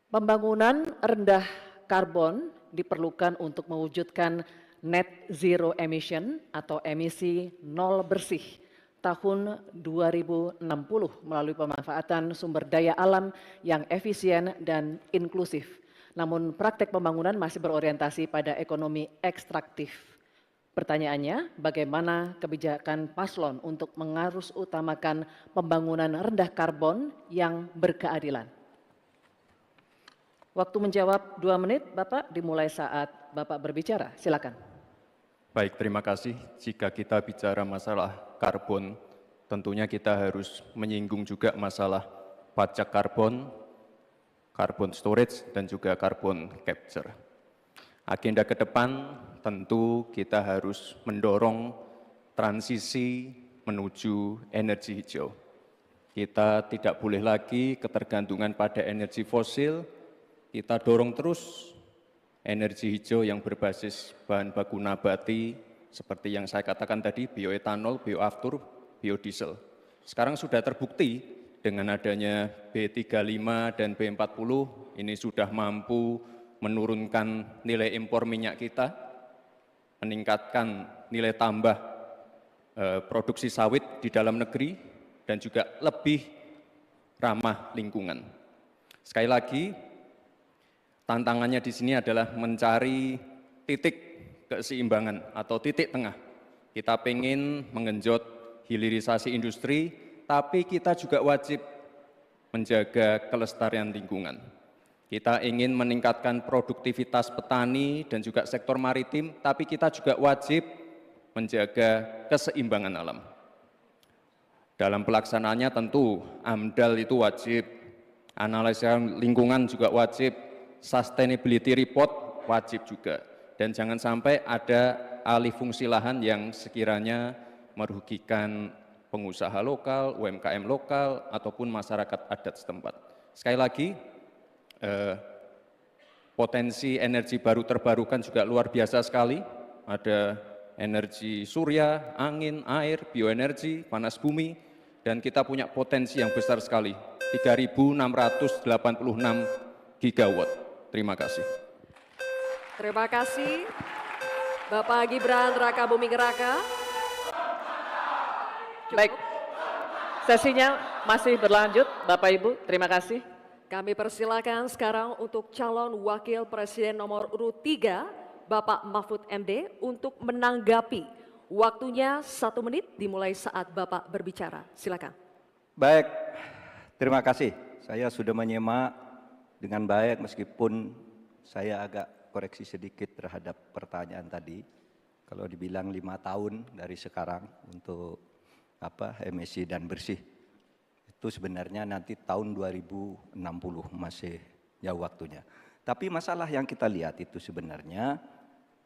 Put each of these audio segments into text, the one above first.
Pembangunan rendah karbon diperlukan untuk mewujudkan net zero emission atau emisi nol bersih tahun 2060 melalui pemanfaatan sumber daya alam yang efisien dan inklusif. Namun praktek pembangunan masih berorientasi pada ekonomi ekstraktif. Pertanyaannya, bagaimana kebijakan paslon untuk mengarus utamakan pembangunan rendah karbon yang berkeadilan? Waktu menjawab 2 menit, Bapak, dimulai saat Bapak berbicara. Silakan. Baik, terima kasih. Jika kita bicara masalah karbon, tentunya kita harus menyinggung juga masalah pajak karbon, carbon storage, dan juga carbon capture. Agenda ke depan tentu kita harus mendorong transisi menuju energi hijau. Kita tidak boleh lagi ketergantungan pada energi fosil, kita dorong terus energi hijau yang berbasis bahan baku nabati, seperti yang saya katakan tadi, bioetanol, bioaftur, biodiesel. Sekarang sudah terbukti dengan adanya B35 dan B40, ini sudah mampu menurunkan nilai impor minyak kita, meningkatkan nilai tambah produksi sawit di dalam negeri, dan juga lebih ramah lingkungan. Sekali lagi, tantangannya di sini adalah mencari titik keseimbangan atau titik tengah. Kita ingin menggenjot hilirisasi industri, tapi kita juga wajib menjaga kelestarian lingkungan. Kita ingin meningkatkan produktivitas petani dan juga sektor maritim, tapi kita juga wajib menjaga keseimbangan alam. Dalam pelaksanaannya tentu AMDAL itu wajib, analisa lingkungan juga wajib, sustainability report wajib juga, dan jangan sampai ada alih fungsi lahan yang sekiranya merugikan pengusaha lokal, UMKM lokal, ataupun masyarakat adat setempat. Sekali lagi, potensi energi baru terbarukan juga luar biasa sekali, ada energi surya, angin, air, bioenergi, panas bumi, dan kita punya potensi yang besar sekali, 3.686 gigawatt. Terima kasih. Terima kasih, Bapak Gibran Rakabuming Raka. Baik, sesinya masih berlanjut, Bapak Ibu. Terima kasih. Kami persilakan sekarang untuk calon Wakil Presiden nomor urut 3, Bapak Mahfud MD, untuk menanggapi. Waktunya 1 menit dimulai saat Bapak berbicara. Silakan. Baik, terima kasih. Saya sudah menyimak dengan baik meskipun saya agak koreksi sedikit terhadap pertanyaan tadi. Kalau dibilang 5 tahun dari sekarang untuk emisi dan bersih, itu sebenarnya nanti tahun 2060 masih jauh waktunya. Tapi masalah yang kita lihat itu sebenarnya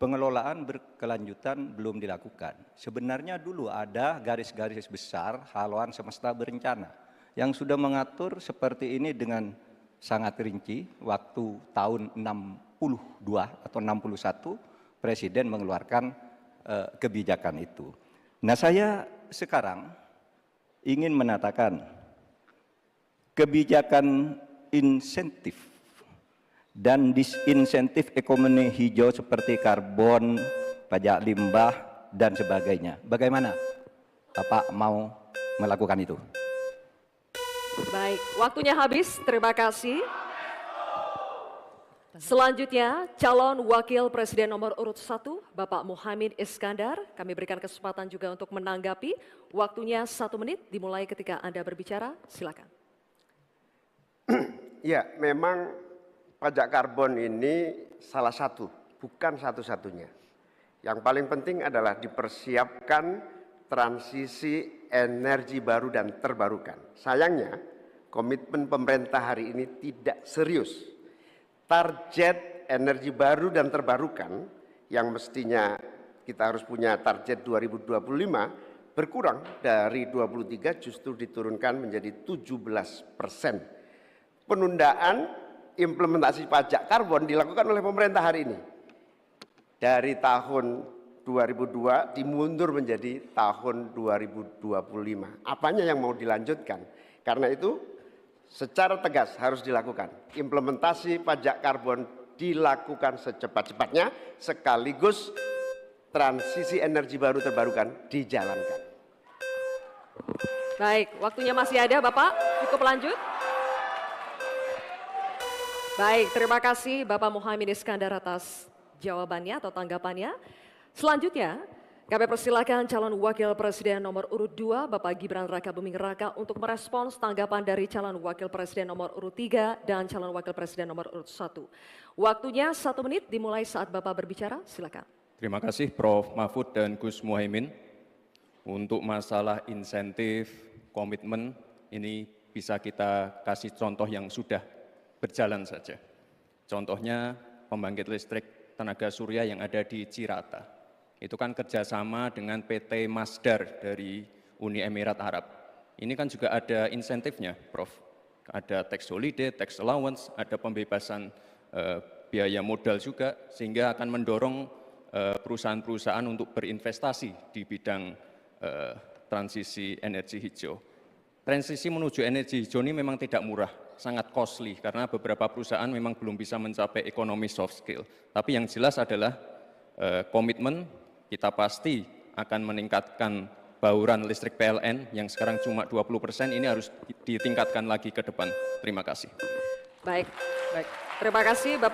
pengelolaan berkelanjutan belum dilakukan. Sebenarnya dulu ada garis-garis besar haluan semesta berencana yang sudah mengatur seperti ini dengan sangat rinci. Waktu tahun 62 atau 61 Presiden mengeluarkan kebijakan itu. Nah, saya sekarang ingin menatakan kebijakan insentif dan disinsentif ekonomi hijau seperti karbon, pajak limbah, dan sebagainya. Bagaimana Bapak mau melakukan itu? Baik, waktunya habis. Terima kasih. Selanjutnya, calon Wakil Presiden nomor urut 1, Bapak Muhaimin Iskandar. Kami berikan kesempatan juga untuk menanggapi. Waktunya 1 menit dimulai ketika Anda berbicara. Silakan. Ya, memang pajak karbon ini salah satu, bukan satu-satunya. Yang paling penting adalah dipersiapkan transisi energi baru dan terbarukan. Sayangnya, komitmen pemerintah hari ini tidak serius. Target energi baru dan terbarukan yang mestinya kita harus punya target 2025 berkurang dari 23 justru diturunkan menjadi 17%. Penundaan implementasi pajak karbon dilakukan oleh pemerintah hari ini. Dari tahun 2002 dimundur menjadi tahun 2025. Apanya yang mau dilanjutkan? Karena itu secara tegas harus dilakukan. Implementasi pajak karbon dilakukan secepat-cepatnya, sekaligus transisi energi baru terbarukan dijalankan. Baik, waktunya masih ada Bapak, cukup lanjut. Baik, terima kasih Bapak Muhaimin Iskandar atas jawabannya atau tanggapannya. Selanjutnya, kami persilakan calon wakil presiden nomor urut 2 Bapak Gibran Raka Buming Raka untuk merespons tanggapan dari calon wakil presiden nomor urut 3 dan calon wakil presiden nomor urut 1. Waktunya 1 menit dimulai saat Bapak berbicara, silakan. Terima kasih Prof. Mahfud dan Gus Muhaimin. Untuk masalah insentif, komitmen, ini bisa kita kasih contoh yang sudah berjalan saja. Contohnya pembangkit listrik tenaga surya yang ada di Cirata. Itu kan kerjasama dengan PT Masdar dari Uni Emirat Arab. Ini kan juga ada insentifnya, Prof. Ada tax holiday, tax allowance, ada pembebasan biaya modal juga, sehingga akan mendorong perusahaan-perusahaan untuk berinvestasi di bidang transisi energi hijau. Transisi menuju energi hijau ini memang tidak murah, sangat costly karena beberapa perusahaan memang belum bisa mencapai ekonomi soft skill. Tapi yang jelas adalah komitmen kita pasti akan meningkatkan bauran listrik PLN yang sekarang cuma 20%, ini harus ditingkatkan lagi ke depan. Terima kasih. Baik, terima kasih Bapak.